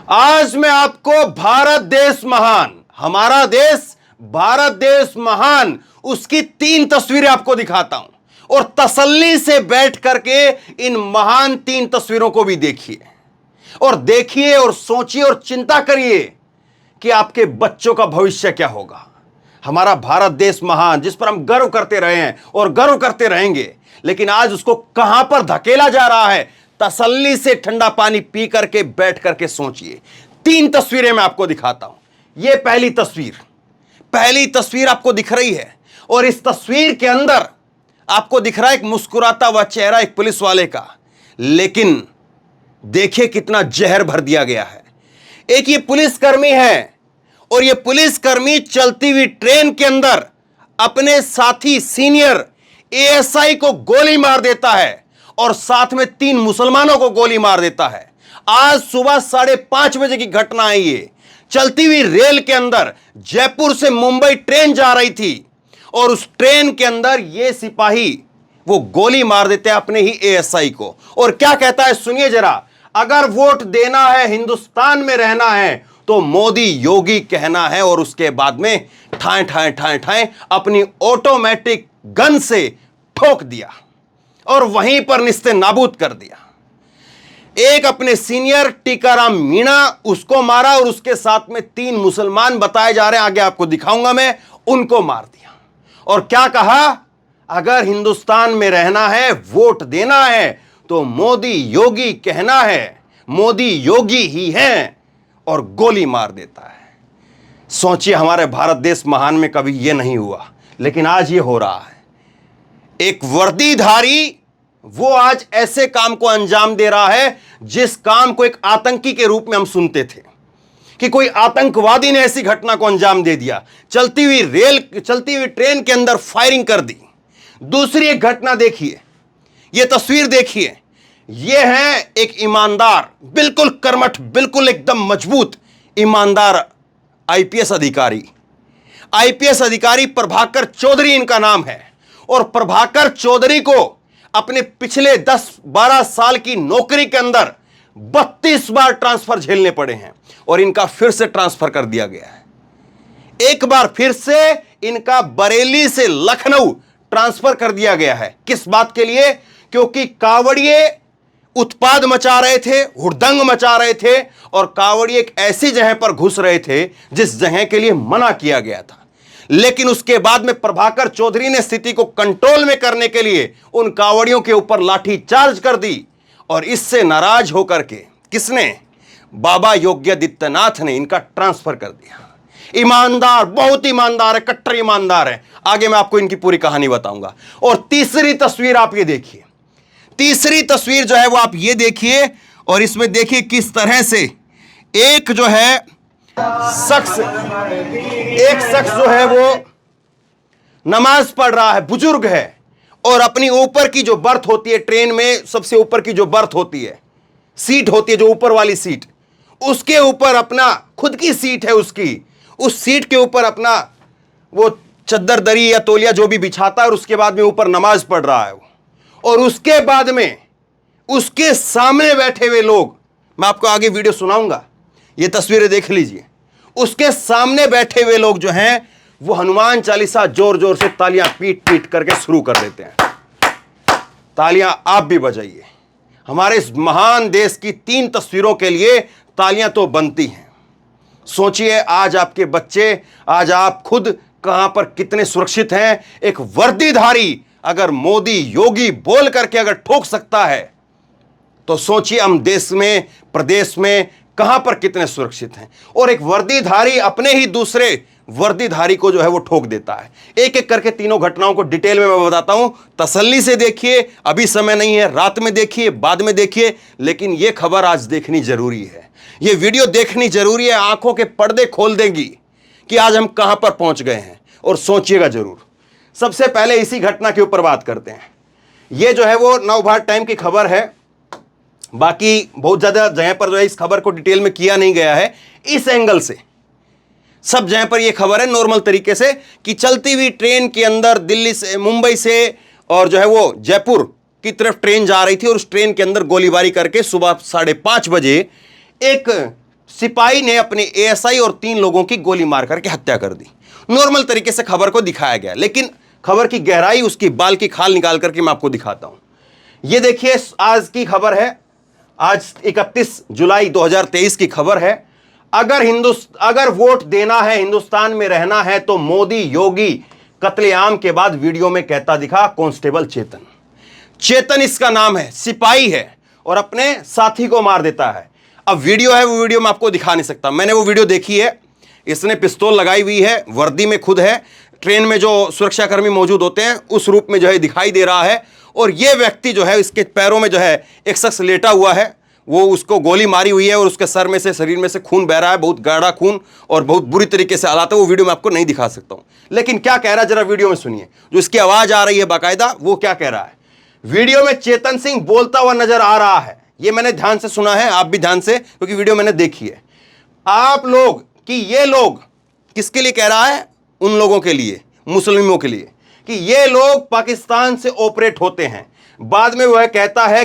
आज मैं आपको भारत देश महान, हमारा देश भारत देश महान, उसकी 3 तस्वीरें आपको दिखाता हूं और तसल्ली से बैठ करके इन महान 3 तस्वीरों को भी देखिए और सोचिए और चिंता करिए कि आपके बच्चों का भविष्य क्या होगा। हमारा भारत देश महान, जिस पर हम गर्व करते रहे हैं और गर्व करते रहेंगे, लेकिन आज उसको कहां पर धकेला जा रहा है। तसल्ली से ठंडा पानी पी करके बैठ करके सोचिए। 3 तस्वीरें मैं आपको दिखाता हूं। यह पहली तस्वीर आपको दिख रही है और इस तस्वीर के अंदर आपको दिख रहा है एक मुस्कुराता हुआ चेहरा एक पुलिस वाले का, लेकिन देखिए कितना जहर भर दिया गया है। एक ये पुलिसकर्मी है और ये पुलिसकर्मी चलती हुई ट्रेन के अंदर अपने साथी सीनियर एएसआई को गोली मार देता है और साथ में 3 मुसलमानों को गोली मार देता है। आज सुबह 5:30 बजे की घटना है। ये चलती हुई रेल के अंदर जयपुर से मुंबई ट्रेन जा रही थी और उस ट्रेन के अंदर ये सिपाही वो गोली मार देते हैं अपने ही एएसआई को। और क्या कहता है सुनिए जरा, अगर वोट देना है, हिंदुस्तान में रहना है तो मोदी योगी कहना है। और उसके बाद में ठाए ठाए ठाए ठाए अपनी ऑटोमेटिक गन से ठोक दिया और वहीं पर निस्ते नाबूद कर दिया। एक अपने सीनियर टीकाराम मीणा, उसको मारा और उसके साथ में 3 मुसलमान बताए जा रहे हैं, आगे आपको दिखाऊंगा मैं, उनको मार दिया। और क्या कहा, अगर हिंदुस्तान में रहना है, वोट देना है तो मोदी योगी कहना है, मोदी योगी ही है, और गोली मार देता है। सोचिए, हमारे भारत देश महान में कभी यह नहीं हुआ, लेकिन आज यह हो रहा है। एक वर्दीधारी वो आज ऐसे काम को अंजाम दे रहा है जिस काम को एक आतंकी के रूप में हम सुनते थे कि कोई आतंकवादी ने ऐसी घटना को अंजाम दे दिया। चलती हुई ट्रेन के अंदर फायरिंग कर दी। दूसरी एक घटना देखिए, यह तस्वीर देखिए। यह है एक ईमानदार, बिल्कुल कर्मठ, बिल्कुल एकदम मजबूत ईमानदार आईपीएस अधिकारी प्रभाकर चौधरी इनका नाम है। और प्रभाकर चौधरी को अपने पिछले 10-12 साल की नौकरी के अंदर 32 बार ट्रांसफर झेलने पड़े हैं और इनका फिर से ट्रांसफर कर दिया गया है। एक बार फिर से इनका बरेली से लखनऊ ट्रांसफर कर दिया गया है। किस बात के लिए? क्योंकि कावड़िए उत्पाद मचा रहे थे, हुड़दंग मचा रहे थे और कावड़िए एक ऐसी जगह पर घुस रहे थे जिस जगह के लिए मना किया गया था। लेकिन उसके बाद में प्रभाकर चौधरी ने स्थिति को कंट्रोल में करने के लिए उन कावड़ियों के ऊपर लाठी चार्ज कर दी और इससे नाराज होकर के किसने? बाबा योगी आदित्यनाथ ने इनका ट्रांसफर कर दिया। ईमानदार, बहुत ईमानदार है, कट्टर ईमानदार है। आगे मैं आपको इनकी पूरी कहानी बताऊंगा। और तीसरी तस्वीर आप ये देखिए, तीसरी तस्वीर जो है वो आप ये देखिए और इसमें देखिए किस तरह से एक शख्स जो है वो नमाज पढ़ रहा है, बुजुर्ग है, और अपनी ऊपर की जो बर्थ होती है ट्रेन में, सबसे ऊपर की जो बर्थ होती है, सीट होती है, जो ऊपर वाली सीट, उसके ऊपर अपना खुद की सीट है उसकी, उस सीट के ऊपर अपना वो चद्दर दरी या तौलिया जो भी बिछाता है और उसके बाद में ऊपर नमाज पढ़ रहा है। और उसके बाद में उसके सामने बैठे हुए लोग, मैं आपको आगे वीडियो सुनाऊंगा, ये तस्वीरें देख लीजिए। उसके सामने बैठे हुए लोग जो हैं वो हनुमान चालीसा जोर जोर से तालियां पीट पीट करके शुरू कर देते हैं। तालियां आप भी बजाइए। हमारे इस महान देश की 3 तस्वीरों के लिए तालियां तो बनती हैं। सोचिए, आज आपके बच्चे, आज आप खुद कहां पर कितने सुरक्षित हैं। एक वर्दीधारी अगर मोदी योगी बोल करके अगर ठोक सकता है तो सोचिए हम देश में, प्रदेश में कहां पर कितने सुरक्षित हैं। और एक वर्दीधारी अपने ही दूसरे वर्दीधारी को जो है वो ठोक देता है। एक एक करके तीनों घटनाओं को डिटेल में मैं बताता हूं। तसल्ली से देखिए, अभी समय नहीं है, रात में देखिए, बाद में देखिए, लेकिन यह खबर आज देखनी जरूरी है। यह वीडियो देखनी जरूरी है, आंखों के पर्दे खोल देगी कि आज हम कहां पर पहुंच गए हैं। और सोचिएगा जरूर। सबसे पहले इसी घटना के ऊपर बात करते हैं। यह जो है वो नवभारत टाइम की खबर है, बाकी बहुत ज्यादा जगह पर जो है इस खबर को डिटेल में किया नहीं गया है। इस एंगल से सब जगह पर यह खबर है नॉर्मल तरीके से कि चलती हुई ट्रेन के अंदर दिल्ली से, मुंबई से और जो है वो जयपुर की तरफ ट्रेन जा रही थी और उस ट्रेन के अंदर गोलीबारी करके सुबह 5:30 बजे एक सिपाही ने अपने एएसआई और 3 लोगों की गोली मार करके हत्या कर दी। नॉर्मल तरीके से खबर को दिखाया गया, लेकिन खबर की गहराई, उसकी बाल की खाल निकाल करके मैं आपको दिखाता हूं। यह देखिए, आज की खबर है, आज 31 जुलाई 2023 की खबर है। अगर वोट देना है, हिंदुस्तान में रहना है, तो मोदी योगी कत्लेआम के बाद वीडियो में कहता दिखा कांस्टेबल चेतन इसका नाम है, सिपाही है और अपने साथी को मार देता है। अब वीडियो है, वो वीडियो मैं आपको दिखा नहीं सकता, मैंने वो वीडियो देखी है। इसने पिस्तौल लगाई हुई है, वर्दी में खुद है, ट्रेन में जो सुरक्षाकर्मी मौजूद होते हैं उस रूप में जो है दिखाई दे रहा है। और ये व्यक्ति जो है, इसके पैरों में जो है एक शख्स लेटा हुआ है, वो उसको गोली मारी हुई है और उसके सर में से, शरीर में से खून बह रहा है, बहुत गाढ़ा खून और बहुत बुरी तरीके से हालात है। वो वीडियो मैं आपको नहीं दिखा सकता हूं, लेकिन क्या कह रहा है जरा वीडियो में सुनिए। जो इसकी आवाज आ रही है बाकायदा, वो क्या कह रहा है। वीडियो में चेतन सिंह बोलता हुआ नजर आ रहा है, ये मैंने ध्यान से सुना है, आप भी ध्यान से, क्योंकि वीडियो मैंने देखी है। आप लोग कि ये लोग किसके लिए कह रहा है, उन लोगों के लिए, मुस्लिमों के लिए, कि ये लोग पाकिस्तान से ऑपरेट होते हैं। बाद में वह कहता है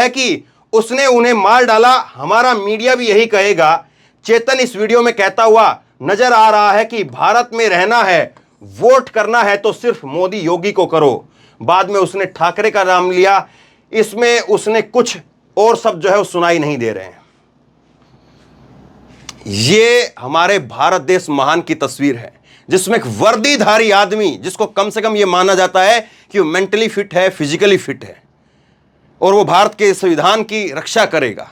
कि उसने उन्हें मार डाला। हमारा मीडिया भी यही कहेगा। चेतन इस वीडियो में कहता हुआ नजर आ रहा है कि भारत में रहना है, वोट करना है तो सिर्फ मोदी योगी को करो। बाद में उसने ठाकरे का नाम लिया, इसमें उसने कुछ और शब्द जो है वो सुनाई नहीं दे रहे हैं। ये हमारे भारत देश महान की तस्वीर है, जिसमें एक वर्दीधारी आदमी, जिसको कम से कम ये माना जाता है कि वो मेंटली फिट है, फिजिकली फिट है, और वो भारत के संविधान की रक्षा करेगा,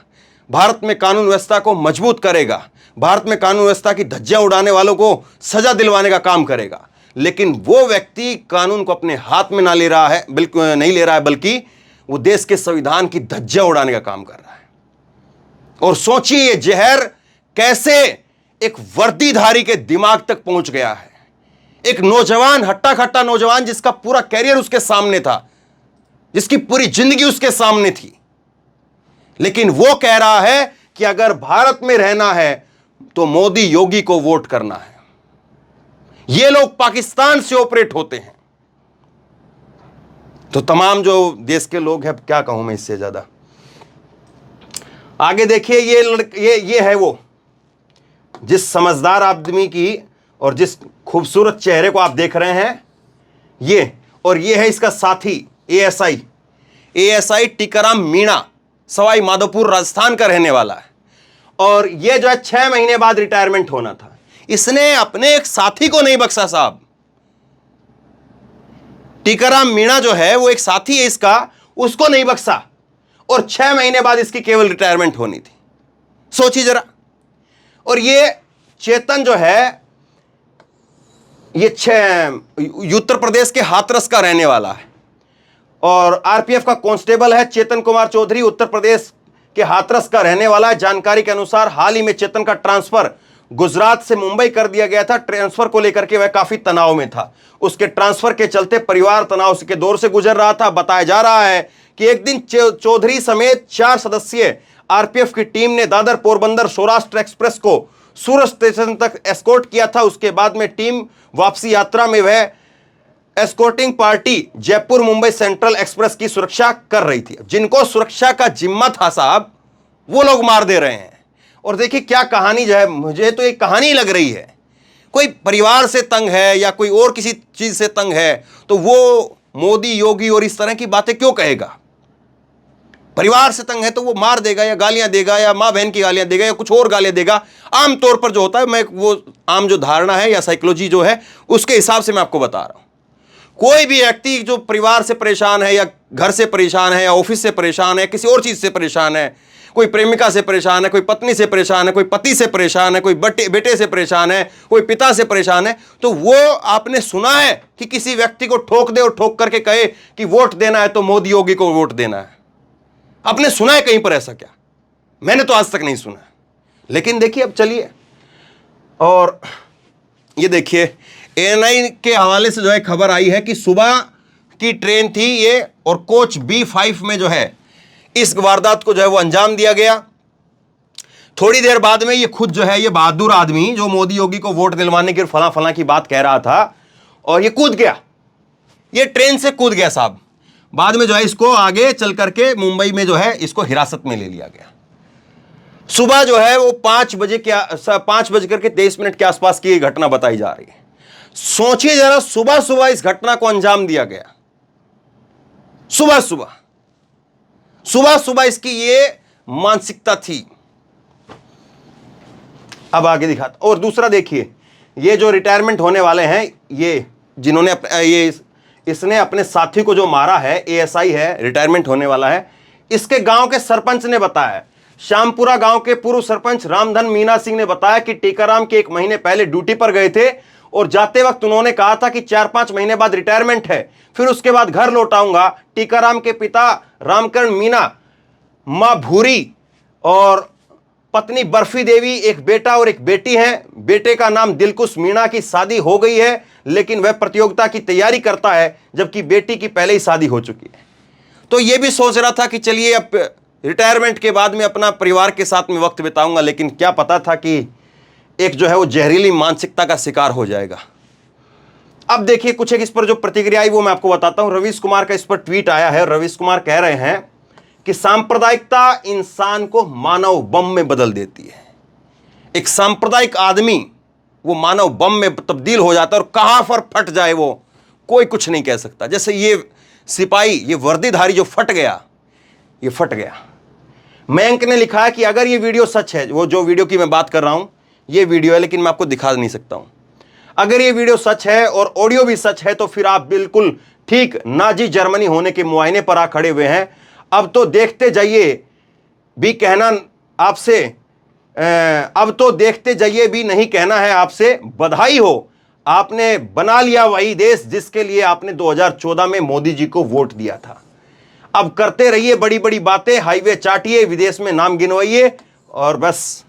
भारत में कानून व्यवस्था को मजबूत करेगा, भारत में कानून व्यवस्था की धज्जियां उड़ाने वालों को सजा दिलवाने का काम करेगा। लेकिन वो व्यक्ति कानून को अपने हाथ में ना ले रहा है, बिल्कुल नहीं ले रहा है, बल्कि वो देश के संविधान की धज्जियां उड़ाने का काम कर रहा है। और सोचिए ये जहर कैसे एक वर्दीधारी के दिमाग तक पहुंच गया है। एक नौजवान, हट्टा खट्टा नौजवान, जिसका पूरा कैरियर उसके सामने था, जिसकी पूरी जिंदगी उसके सामने थी, लेकिन वो कह रहा है कि अगर भारत में रहना है तो मोदी योगी को वोट करना है। ये लोग पाकिस्तान से ऑपरेट होते हैं। तो तमाम जो देश के लोग हैं, क्या कहूं मैं इससे ज्यादा। आगे देखिए, ये है वो, जिस समझदार आदमी की और जिस खूबसूरत चेहरे को आप देख रहे हैं, ये, और ये है इसका साथी एएसआई टीकाराम मीणा, सवाई माधोपुर राजस्थान का रहने वाला है। और ये जो है 6 महीने बाद रिटायरमेंट होना था। इसने अपने एक साथी को नहीं बख्शा साहब। टीकाराम मीणा जो है वो एक साथी है इसका, उसको नहीं बख्शा, और 6 महीने बाद इसकी केवल रिटायरमेंट होनी थी। सोचिए जरा। और ये चेतन जो है, ये उत्तर प्रदेश के हाथरस का रहने वाला है और आरपीएफ का कांस्टेबल है। चेतन कुमार चौधरी उत्तर प्रदेश के हाथरस का रहने वाला है। जानकारी के अनुसार हाल ही में चेतन का ट्रांसफर गुजरात से मुंबई कर दिया गया था। ट्रांसफर को लेकर के वह काफी तनाव में था। उसके ट्रांसफर के चलते परिवार तनाव के दौर से गुजर रहा था। बताया जा रहा है कि एक दिन चौधरी समेत 4 सदस्यीय आरपीएफ की टीम ने दादर पोरबंदर सौराष्ट्र एक्सप्रेस को सूरत स्टेशन तक एस्कॉर्ट किया था। उसके बाद में टीम वापसी यात्रा में वह escorting party Jaipur Mumbai central express की सुरक्षा कर रही थी। जिनको सुरक्षा का जिम्मा था साहब, वो लोग मार दे रहे हैं। और देखिए क्या कहानी जो है, मुझे तो एक कहानी लग रही है। कोई परिवार से तंग है या कोई और किसी चीज से तंग है तो वो मोदी योगी और इस तरह की बातें क्यों कहेगा। परिवार से तंग है तो वो मार देगा या गालियां देगा या मां बहन की गालियां देगा या कुछ और गालियां देगा। आमतौर पर जो होता है, मैं वो आम जो धारणा है या साइकोलॉजी जो है उसके हिसाब से मैं आपको बता रहा हूं। कोई भी व्यक्ति जो परिवार से परेशान है या घर से परेशान है या ऑफिस से परेशान है, किसी और चीज से परेशान है, कोई प्रेमिका से परेशान है, कोई पत्नी से परेशान है, कोई पति से परेशान है, कोई बेटे से परेशान है, कोई पिता से परेशान है, तो वो आपने सुना है कि किसी व्यक्ति को ठोक दे और ठोक करके कहे कि वोट देना है तो मोदी योगी को वोट देना है। आपने सुना है कहीं पर ऐसा? क्या मैंने तो आज तक नहीं सुना। लेकिन देखिए, अब चलिए, और ये देखिए एएनआई के हवाले से जो है खबर आई है कि सुबह की ट्रेन थी ये, और कोच B5 में जो है इस वारदात को जो है वो अंजाम दिया गया। थोड़ी देर बाद में ये खुद जो है, ये बहादुर आदमी जो मोदी योगी को वोट दिलवाने की फला की बात कह रहा था, और ये कूद गया, ये ट्रेन से कूद गया साहब। बाद में जो है इसको आगे चल करके मुंबई में जो है इसको हिरासत में ले लिया गया। सुबह जो है वो 5:23 के आसपास की घटना बताई जा रही है। सोचिए जरा, सुबह सुबह इस घटना को अंजाम दिया गया। सुबह सुबह इसकी ये मानसिकता थी। अब आगे दिखाता। और दूसरा देखिए, ये जो रिटायरमेंट होने वाले हैं, ये जिन्होंने इसने अपने साथी को जो मारा है, एएसआई है, रिटायरमेंट होने वाला है, इसके गांव के सरपंच ने बताया। श्यामपुरा गांव के पूर्व सरपंच रामधन मीना सिंह ने बताया कि टीकाराम के 1 महीने पहले ड्यूटी पर गए थे और जाते वक्त उन्होंने कहा था कि 4-5 महीने बाद रिटायरमेंट है, फिर उसके बाद घर लौट आऊंगा। टीकाराम के पिता रामकरण मीना, मां भूरी और पत्नी बर्फी देवी, एक बेटा और एक बेटी है। बेटे का नाम दिलकुश मीणा की शादी हो गई है, लेकिन वह प्रतियोगिता की तैयारी करता है, जबकि बेटी की पहले ही शादी हो चुकी है। तो यह भी सोच रहा था कि चलिए अब रिटायरमेंट के बाद में अपना परिवार के साथ में वक्त बिताऊंगा, लेकिन क्या पता था कि एक जो है वो जहरीली मानसिकता का शिकार हो जाएगा। अब देखिए कुछ एक इस पर जो प्रतिक्रिया आई वो मैं आपको बताता हूं। रवीश कुमार का इस पर ट्वीट आया है। रवीश कुमार कह रहे हैं कि सांप्रदायिकता इंसान को मानव बम में बदल देती है। एक सांप्रदायिक आदमी वो मानव बम में तब्दील हो जाता है और कहां पर फट जाए वो कोई कुछ नहीं कह सकता। जैसे ये सिपाही, ये वर्दीधारी जो फट गया, ये फट गया। मयंक ने लिखा है कि अगर ये वीडियो सच है, वो जो वीडियो की मैं बात कर रहा हूं ये वीडियो है, लेकिन मैं आपको दिखा नहीं सकता हूं। अगर ये वीडियो सच है और ऑडियो भी सच है तो फिर आप बिल्कुल ठीक नाजी जर्मनी होने के मुआयने पर आ खड़े हुए हैं। अब तो देखते जाइए भी कहना आपसे, अब तो देखते जाइए भी नहीं कहना है आपसे, बधाई हो, आपने बना लिया वही देश जिसके लिए आपने 2014 में मोदी जी को वोट दिया था। अब करते रहिए बड़ी बड़ी बातें, हाईवे चाटिए, विदेश में नाम गिनवाइए और बस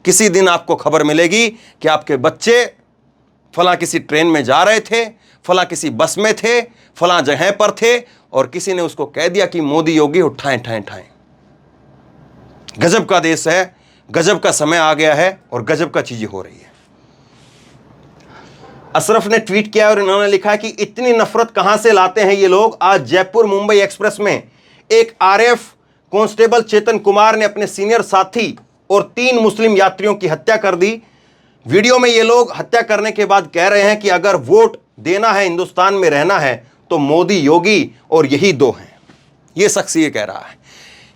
किसी दिन आपको खबर मिलेगी कि आपके बच्चे फला किसी ट्रेन में जा रहे थे, फला किसी बस में थे, फला जगह पर थे और किसी ने उसको कह दिया कि मोदी योगी उठाएं ठाएं ठाएं। गजब का देश है, गजब का समय आ गया है और गजब का चीजें हो रही है। अशरफ ने ट्वीट किया और इन्होंने लिखा कि इतनी नफरत कहां से लाते हैं ये लोग। आज जयपुर मुंबई एक्सप्रेस में एक आरएएफ कांस्टेबल चेतन कुमार ने अपने सीनियर साथी और 3 मुस्लिम यात्रियों की हत्या कर दी। वीडियो में ये लोग हत्या करने के बाद कह रहे हैं कि अगर वोट देना है, हिंदुस्तान में रहना है तो मोदी योगी और यही 2 हैं। ये शख्स ये कह रहा है।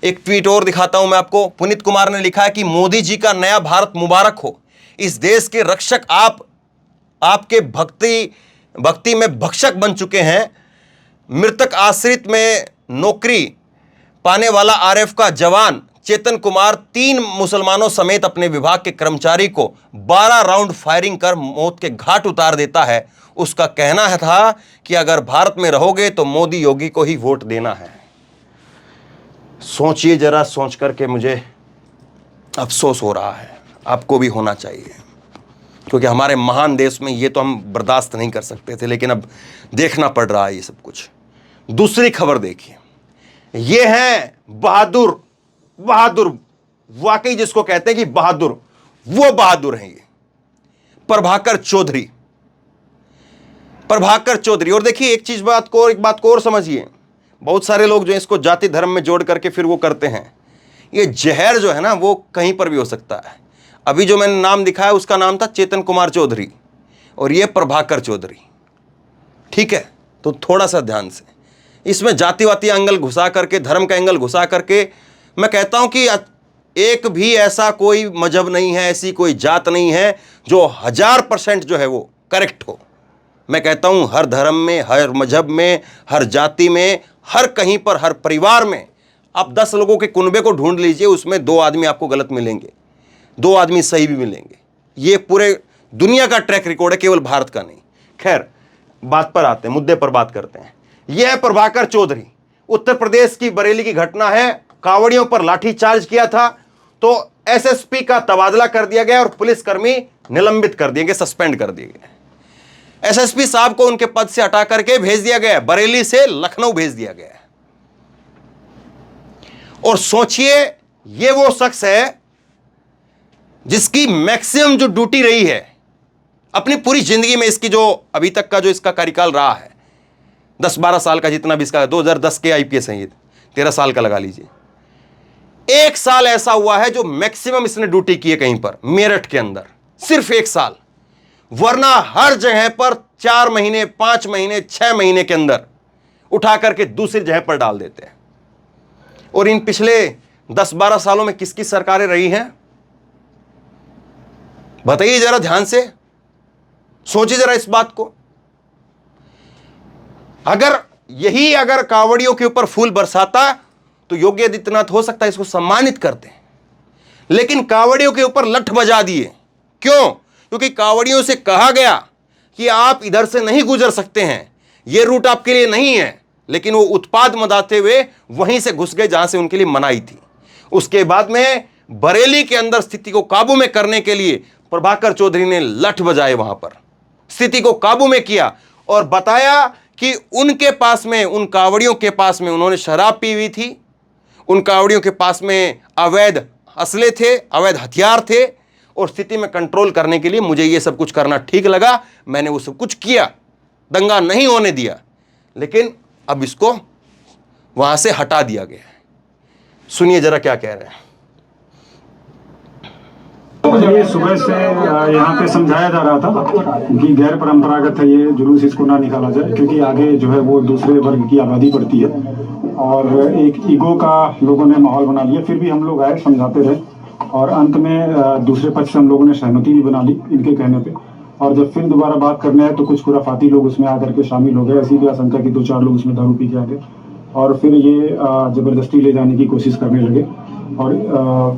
एक ट्वीट और दिखाता हूं मैं आपको। पुनीत कुमार ने लिखा है कि मोदी जी का नया भारत मुबारक हो। इस देश के रक्षक आपके भक्ति में भक्षक बन चुके हैं। मृतक आश्रित में नौकरी पाने वाला आरएएफ का जवान चेतन कुमार 3 मुसलमानों समेत अपने विभाग के कर्मचारी को 12 राउंड फायरिंग कर मौत के घाट उतार देता है। उसका कहना था कि अगर भारत में रहोगे तो मोदी योगी को ही वोट देना है। सोचिए जरा, सोच करके मुझे अफसोस हो रहा है। आपको भी होना चाहिए, क्योंकि हमारे महान देश में ये तो हम बर्दाश्त नहीं कर सकते थे, लेकिन अब देखना पड़ रहा है ये सब कुछ। दूसरी खबर देखिए, ये है बहादुर वाकई जिसको कहते हैं कि बहादुर, वो बहादुर हैं ये प्रभाकर चौधरी। और देखिए एक बात को और समझिए। बहुत सारे लोग जो इसको जाति धर्म में जोड़ करके फिर वो करते हैं। ये जहर जो है ना वो कहीं पर भी हो सकता है। अभी जो मैंने नाम दिखाया उसका नाम था चेतन कुमार चौधरी और ये प्रभाकर चौधरी। ठीक है, तो थोड़ा सा ध्यान से इसमें जातिवादी एंगल घुसा करके, धर्म का एंगल घुसा करके, मैं कहता हूं कि एक भी ऐसा कोई मजहब नहीं है, ऐसी कोई जात नहीं है जो 1000% जो है वो करेक्ट हो। मैं कहता हूं हर धर्म में, हर मजहब में, हर जाति में, हर कहीं पर, हर परिवार में आप 10 लोगों के कुनबे को ढूंढ लीजिए, उसमें 2 आदमी आपको गलत मिलेंगे, 2 आदमी सही भी मिलेंगे। ये पूरे दुनिया का ट्रैक रिकॉर्ड है, केवल भारत का नहीं। खैर, बात पर आते हैं, मुद्दे पर बात करते हैं। यह है प्रभाकर चौधरी। उत्तर प्रदेश की बरेली की घटना है। कांवड़ियों पर लाठीचार्ज किया था तो एसएसपी का तबादला कर दिया गया और पुलिसकर्मी निलंबित कर दिए गए, सस्पेंड कर दिए गए। एसएसपी साहब को उनके पद से हटा करके भेज दिया गया, बरेली से लखनऊ भेज दिया गया। और सोचिए, यह वो शख्स है जिसकी मैक्सिमम जो ड्यूटी रही है अपनी पूरी जिंदगी में, इसकी जो अभी तक का जो इसका कार्यकाल रहा है, 10-12 साल का जितना भी इसका, 2010 के आईपीएस हैं ये, 13 साल का लगा लीजिए। 1 साल ऐसा हुआ है जो मैक्सिमम इसने ड्यूटी की है कहीं पर, मेरठ के अंदर, सिर्फ 1 साल। वरना हर जगह पर 4 महीने, 5 महीने, 6 महीने के अंदर उठा करके दूसरी जगह पर डाल देते हैं। और इन पिछले 10-12 सालों में किसकी सरकारें रही हैं बताइए जरा, ध्यान से सोचिए जरा इस बात को। अगर कांवड़ियों के ऊपर फूल बरसाता तो योगी आदित्यनाथ हो सकता है इसको सम्मानित करते हैं, लेकिन कांवड़ियों के ऊपर लठ बजा दिए। क्यों? क्योंकि कांवड़ियों से कहा गया कि आप इधर से नहीं गुजर सकते हैं, यह रूट आपके लिए नहीं है, लेकिन वो उत्पाद मचाते हुए वहीं से घुस गए जहां से उनके लिए मनाही थी। उसके बाद में बरेली के अंदर स्थिति को काबू में करने के लिए प्रभाकर चौधरी ने लठ बजाए, वहां पर स्थिति को काबू में किया और बताया कि उनके पास में, उन कांवड़ियों के पास में उन्होंने शराब पी हुई थी, उन कांवड़ियों के पास में अवैध असले थे, अवैध हथियार थे, और स्थिति में कंट्रोल करने के लिए मुझे ये सब कुछ करना ठीक लगा, मैंने वो सब कुछ किया, दंगा नहीं होने दिया, लेकिन अब इसको वहां से हटा दिया गया है। सुनिए जरा क्या कह रहे हैं। ये सुबह से यहाँ पे समझाया जा रहा था कि गैर परंपरागत है ये जुलूस, इसको ना निकाला जाए, क्योंकि आगे जो है वो दूसरे वर्ग की आबादी पड़ती है और एक ईगो का लोगों ने माहौल बना लिया। फिर भी हम लोग आए, समझाते रहे और अंत में दूसरे पक्ष से हम लोगों ने सहमति भी बना ली इनके कहने पे। और जब फिर दोबारा बात करने आए तो कुछ खुराफाती लोग उसमें आकर के शामिल हो गए। ऐसी भी आशंका की 2-4 लोग उसमें दारू पी के आ गए और फिर ये जबरदस्ती ले जाने की कोशिश करने लगे और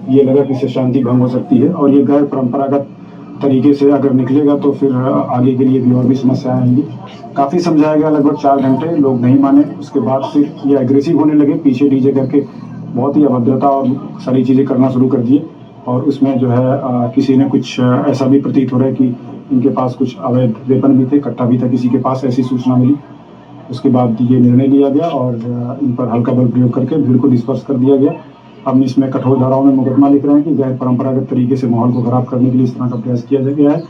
ये लगा कि इससे शांति भंग हो सकती है और ये गैर परंपरागत तरीके से अगर निकलेगा तो फिर आगे के लिए भी और भी समस्याएं आएंगी। काफ़ी समझाया गया, लगभग 4 घंटे, लोग नहीं माने। उसके बाद फिर ये एग्रेसिव होने लगे, पीछे डीजे करके बहुत ही अभद्रता और सारी चीज़ें करना शुरू कर दिए। और उसमें जो है किसी ने कुछ ऐसा भी प्रतीत हो रहा है कि इनके पास कुछ अवैध वेपन भी थे, कट्टा भी था किसी के पास, ऐसी सूचना मिली। उसके बाद ये निर्णय लिया गया और इन पर हल्का बल प्रयोग करके भीड़ को डिस्पर्स कर दिया गया। हम इसमें कठोर धाराओं में मुकदमा लिख रहे हैं कि गैर परंपरागत तरीके से माहौल को खराब करने के लिए इस तरह का प्रयास किया गया है।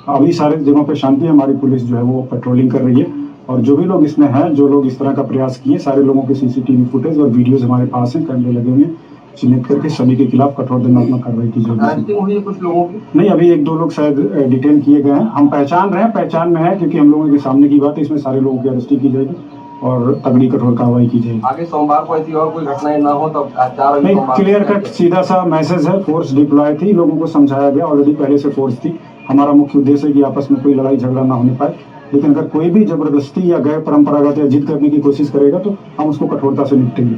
अभी सारे जगहों पर शांति है, हमारी पुलिस जो है वो पेट्रोलिंग कर रही है और जो भी लोग इसमें हैं, जो लोग इस तरह का प्रयास किए, सारे लोगों के सीसीटीवी फुटेज और वीडियोज हमारे पास हैं, कैमरे लगे हुए हैं, चिन्हित करके सभी के खिलाफ कठोर दंडात्मक कार्रवाई की जाएगी। कुछ लोगों की नहीं, अभी 1-2 लोग शायद डिटेन किए गए हैं, हम पहचान रहे हैं, पहचान में है क्योंकि हम लोगों के सामने की बात है। इसमें सारे लोगों की अरेस्टी की जाएगी और तगड़ी कठोर कार्रवाई की जाएगी। आगे सोमवार को ऐसी और कोई घटनाएं ना हो तो नहीं, क्लियर कट सीधा सा मैसेज है। फोर्स डिप्लॉय थी, लोगों को समझाया गया, ऑलरेडी पहले से फोर्स थी। हमारा मुख्य उद्देश्य है कि आपस में कोई लड़ाई झगड़ा ना होने पाए, लेकिन अगर कोई भी जबरदस्ती या गैर परंपरागत या जिद करने की कोशिश करेगा तो हम उसको कठोरता से निपटेंगे।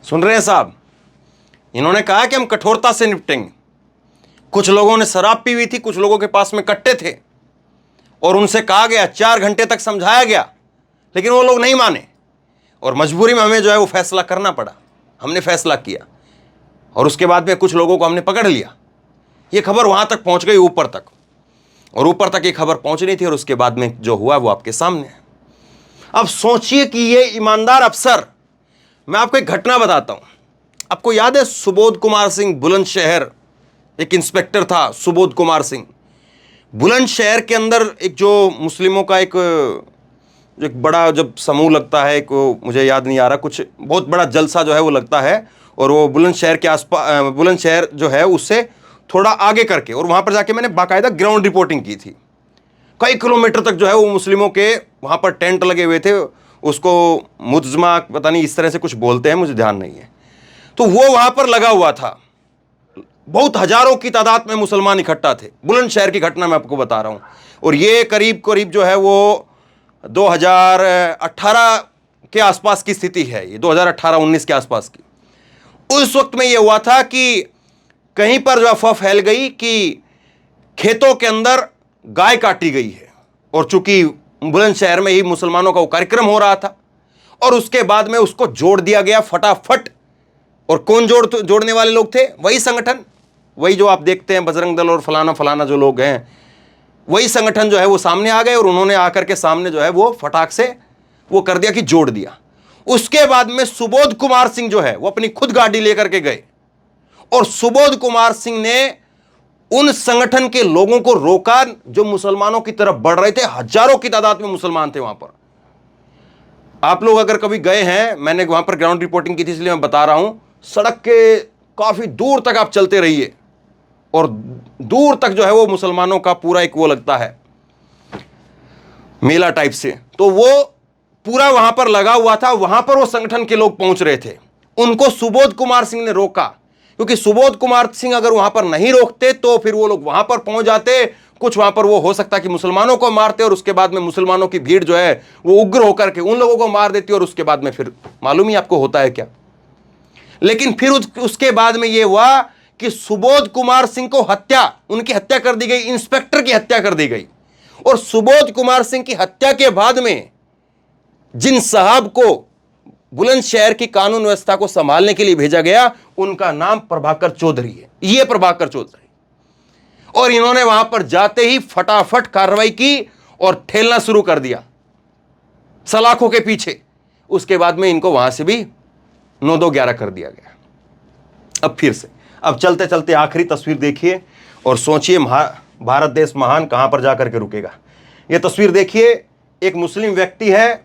सुन रहे हैं साहब, इन्होंने कहा कि हम कठोरता से निपटेंगे। कुछ लोगों ने शराब पी हुई थी, कुछ लोगों के पास में कट्टे थे और उनसे कहा गया, 4 घंटे तक समझाया गया, लेकिन वो लोग नहीं माने और मजबूरी में हमें जो है वो फैसला करना पड़ा। हमने फैसला किया और उसके बाद में कुछ लोगों को हमने पकड़ लिया। ये खबर वहां तक पहुंच गई, ऊपर तक, और ऊपर तक ये खबर पहुंच रही थी और उसके बाद में जो हुआ वो आपके सामने है। अब सोचिए कि ये ईमानदार अफसर, मैं आपको एक घटना बताता हूं। आपको याद है सुबोध कुमार सिंह, बुलंदशहर एक इंस्पेक्टर था, सुबोध कुमार सिंह। बुलंदशहर के अंदर एक जो मुस्लिमों का एक बड़ा जब समूह लगता है, एक मुझे याद नहीं आ रहा, कुछ बहुत बड़ा जलसा जो है वो लगता है और वो बुलंदशहर के आसपास, बुलंदशहर जो है उससे थोड़ा आगे करके, और वहाँ पर जाके मैंने बाकायदा ग्राउंड रिपोर्टिंग की थी। कई किलोमीटर तक जो है वो मुस्लिमों के वहाँ पर टेंट लगे हुए थे, उसको मुज्मा पता नहीं इस तरह से कुछ बोलते हैं, मुझे ध्यान नहीं है। तो वो वहाँ पर लगा हुआ था, बहुत हजारों की तादाद में मुसलमान इकट्ठा थे। बुलंदशहर की घटना मैं आपको बता रहा हूँ, और ये करीब करीब जो है वो 2018 के आसपास की स्थिति है, ये 2018-19 के आसपास की। उस वक्त में ये हुआ था कि कहीं पर जो अफवाह फैल गई कि खेतों के अंदर गाय काटी गई है, और चूंकि बुलंदशहर में ही मुसलमानों का वो कार्यक्रम हो रहा था, और उसके बाद में उसको जोड़ दिया गया फटाफट। और कौन जोड़ने वाले लोग थे? वही संगठन, वही जो आप देखते हैं बजरंग दल और फलाना फलाना जो लोग हैं, वही संगठन जो है वो सामने आ गए और उन्होंने आकर के सामने जो है वो फटाक से वो कर दिया कि जोड़ दिया। उसके बाद में सुबोध कुमार सिंह जो है वो अपनी खुद गाड़ी लेकर के गए और सुबोध कुमार सिंह ने उन संगठन के लोगों को रोका जो मुसलमानों की तरफ बढ़ रहे थे। हजारों की तादाद में मुसलमान थे वहां पर। आप लोग अगर कभी गए हैं, मैंने वहां पर ग्राउंड रिपोर्टिंग की थी इसलिए मैं बता रहा हूं, सड़क के काफी दूर तक आप चलते रहिए और दूर तक जो है वो मुसलमानों का पूरा एक वो लगता है मेला टाइप से, तो वो पूरा वहां पर लगा हुआ था। वहां पर वो संगठन के लोग पहुंच रहे थे, उनको सुबोध कुमार सिंह ने रोका, क्योंकि सुबोध कुमार सिंह अगर वहां पर नहीं रोकते तो फिर वो लोग वहां पर पहुंच जाते, कुछ वहां पर वो हो सकता कि मुसलमानों को मारते और उसके बाद में मुसलमानों की भीड़ जो है वो उग्र होकर के उन लोगों को मार देती और उसके बाद में फिर मालूम ही आपको होता है क्या। लेकिन फिर उसके बाद में ये हुआ कि सुबोध कुमार सिंह को उनकी हत्या कर दी गई, इंस्पेक्टर की हत्या कर दी गई। और सुबोध कुमार सिंह की हत्या के बाद में जिन साहब को बुलंदशहर की कानून व्यवस्था को संभालने के लिए भेजा गया, उनका नाम प्रभाकर चौधरी है। ये प्रभाकर चौधरी, और इन्होंने वहां पर जाते ही फटाफट कार्रवाई की और ठेलना शुरू कर दिया सलाखों के पीछे। उसके बाद में इनको वहां से भी 9-2-11 कर दिया गया। अब फिर से अब चलते चलते आखिरी तस्वीर देखिए और सोचिए भारत देश महान कहां पर जाकर के रुकेगा। यह तस्वीर देखिए, एक मुस्लिम व्यक्ति है,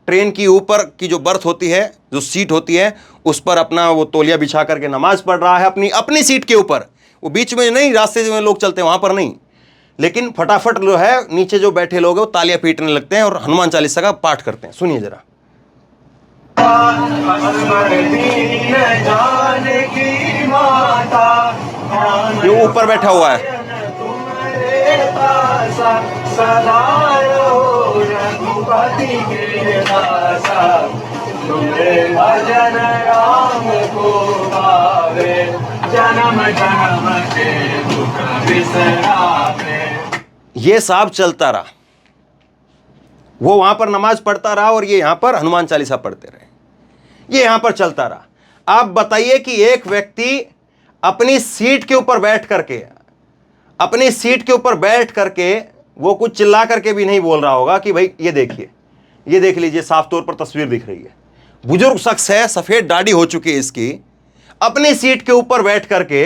ट्रेन की ऊपर की जो बर्थ होती है, जो सीट होती है, उस पर अपना वो तौलिया बिछा करके नमाज पढ़ रहा है अपनी सीट के ऊपर। वो बीच में नहीं, रास्ते में लोग चलते हैं वहां पर नहीं, लेकिन फटाफट जो है नीचे जो बैठे लोग हैं वो तालियां पीटने लगते हैं और हनुमान चालीसा का पाठ करते हैं। सुनिए जरा। ये ऊपर बैठा हुआ है। ये साहब चलता रहा, वो वहां पर नमाज पढ़ता रहा और ये यहां पर हनुमान चालीसा पढ़ते रहे, ये यहां पर चलता रहा। आप बताइए कि एक व्यक्ति अपनी सीट के ऊपर बैठ करके वो कुछ चिल्ला करके भी नहीं बोल रहा होगा कि भाई ये देखिए, ये देख लीजिए, साफ तौर पर तस्वीर दिख रही है, बुजुर्ग शख्स है, सफेद दाढ़ी हो चुकी है इसकी, अपनी सीट के ऊपर बैठ करके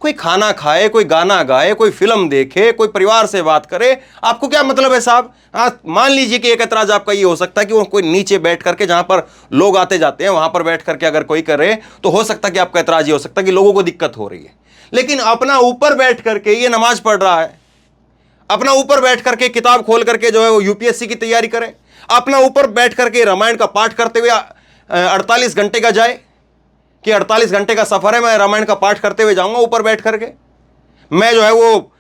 कोई खाना खाए, कोई गाना गाए, कोई फिल्म देखे, कोई परिवार से बात करे। आपको क्या मतलब है साहब? हाँ, मान लीजिए कि एक ऐतराज आपका ये हो सकता है कि वो कोई नीचे बैठ करके, जहां पर लोग आते जाते हैं वहां पर बैठ करके अगर कोई करे तो हो सकता है कि आपका ऐतराज ये हो सकता है कि लोगों को दिक्कत हो रही है। लेकिन अपना ऊपर बैठ करके ये नमाज पढ़ रहा है, अपना ऊपर बैठ करके किताब खोल करके जो है वो यूपीएससी की तैयारी करे, अपना ऊपर बैठ करके रामायण का पाठ करते हुए 48 घंटे का जाए कि 48 घंटे का सफर है, मैं रामायण का पाठ करते हुए जाऊंगा ऊपर बैठ करके, मैं जो है वो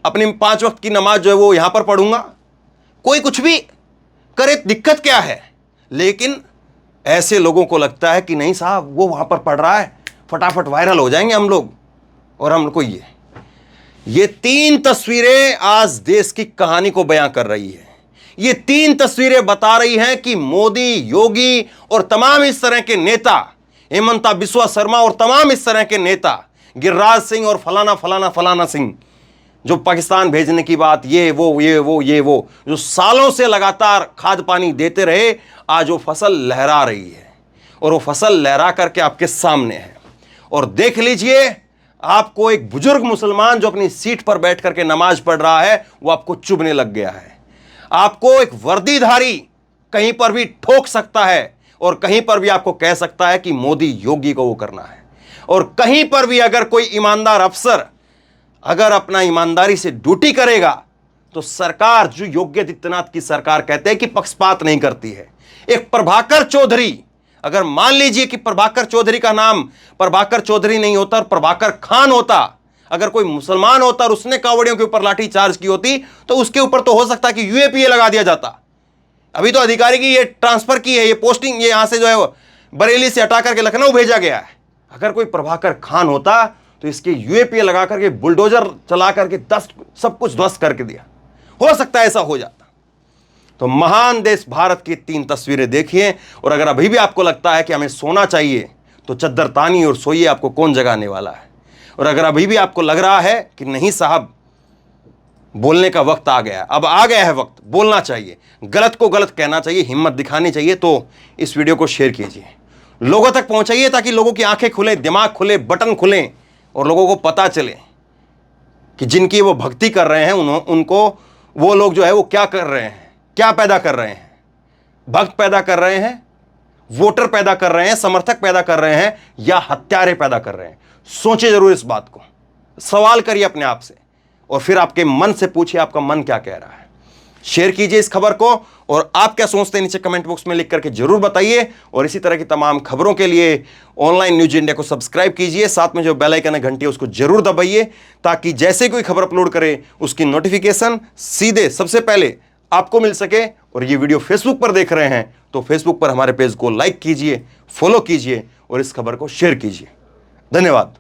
अपनी 5 वक्त की नमाज जो है वो यहां पर पढ़ूंगा। कोई कुछ भी करे, दिक्कत क्या है? लेकिन ऐसे लोगों को लगता है कि नहीं साहब, वो वहां पर पढ़ रहा है, फटाफट वायरल हो जाएंगे हम लोग। और हम लोग को ये 3 तस्वीरें आज देश की कहानी को बयां कर रही है। ये 3 तस्वीरें बता रही हैं कि मोदी, योगी और तमाम इस तरह के नेता, हेमंता बिस्वा शर्मा और तमाम इस तरह के नेता, गिरिराज सिंह और फलाना सिंह, जो पाकिस्तान भेजने की बात, ये वो जो सालों से लगातार खाद पानी देते रहे, आज वो फसल लहरा रही है और वो फसल लहरा करके आपके सामने है। और देख लीजिए, आपको एक बुजुर्ग मुसलमान जो अपनी सीट पर बैठ करके नमाज पढ़ रहा है, वो आपको चुभने लग गया है। आपको एक वर्दीधारी कहीं पर भी ठोक सकता है और कहीं पर भी आपको कह सकता है कि मोदी, योगी को वो करना है। और कहीं पर भी अगर कोई ईमानदार अफसर अगर अपना ईमानदारी से ड्यूटी करेगा तो सरकार, जो योगी आदित्यनाथ की सरकार कहते हैं कि पक्षपात नहीं करती है। एक प्रभाकर चौधरी, अगर मान लीजिए कि प्रभाकर चौधरी का नाम प्रभाकर चौधरी नहीं होता और प्रभाकर खान होता, अगर कोई मुसलमान होता और उसने कावड़ियों के ऊपर लाठी चार्ज की होती तो उसके ऊपर तो हो सकता है कि यूएपीए लगा दिया जाता। अभी तो अधिकारी की ये ट्रांसफर की है, ये पोस्टिंग, ये यहां से जो है बरेली से हटा करके लखनऊ भेजा गया है। अगर कोई प्रभाकर खान होता तो इसके यूएपीए लगा करके, बुलडोजर चला करके सब कुछ ध्वस्त करके दिया। हो सकता है ऐसा हो जाता। तो महान देश भारत की 3 तस्वीरें देखिए, और अगर अभी भी आपको लगता है कि हमें सोना चाहिए तो चद्दर तानी और सोइए, आपको कौन जगाने वाला है। और अगर अभी भी आपको लग रहा है कि नहीं साहब, बोलने का वक्त आ गया, अब आ गया है वक्त, बोलना चाहिए, गलत को गलत कहना चाहिए, हिम्मत दिखानी चाहिए, तो इस वीडियो को शेयर कीजिए, लोगों तक पहुंचाइए, ताकि लोगों की आंखें खुलें, दिमाग खुले, बटन खुलें और लोगों को पता चले कि जिनकी वो भक्ति कर रहे हैं उनको वो लोग जो है वो क्या कर रहे हैं, क्या पैदा कर रहे हैं। भक्त पैदा कर रहे हैं, वोटर पैदा कर रहे हैं, समर्थक पैदा कर रहे हैं, या हत्यारे पैदा कर रहे हैं? सोचिए जरूर इस बात को, सवाल करिए अपने आप से, और फिर आपके मन से पूछिए आपका मन क्या कह रहा है। शेयर कीजिए इस खबर को, और आप क्या सोचते हैं नीचे कमेंट बॉक्स में लिख करके जरूर बताइए। और इसी तरह की तमाम खबरों के लिए ऑनलाइन न्यूज इंडिया को सब्सक्राइब कीजिए, साथ में जो बेल आइकन है घंटी है उसको जरूर दबाइए, ताकि जैसे कोई खबर अपलोड करे उसकी नोटिफिकेशन सीधे सबसे पहले आपको मिल सके। और ये वीडियो फेसबुक पर देख रहे हैं तो फेसबुक पर हमारे पेज को लाइक कीजिए, फॉलो कीजिए और इस खबर को शेयर कीजिए। धन्यवाद।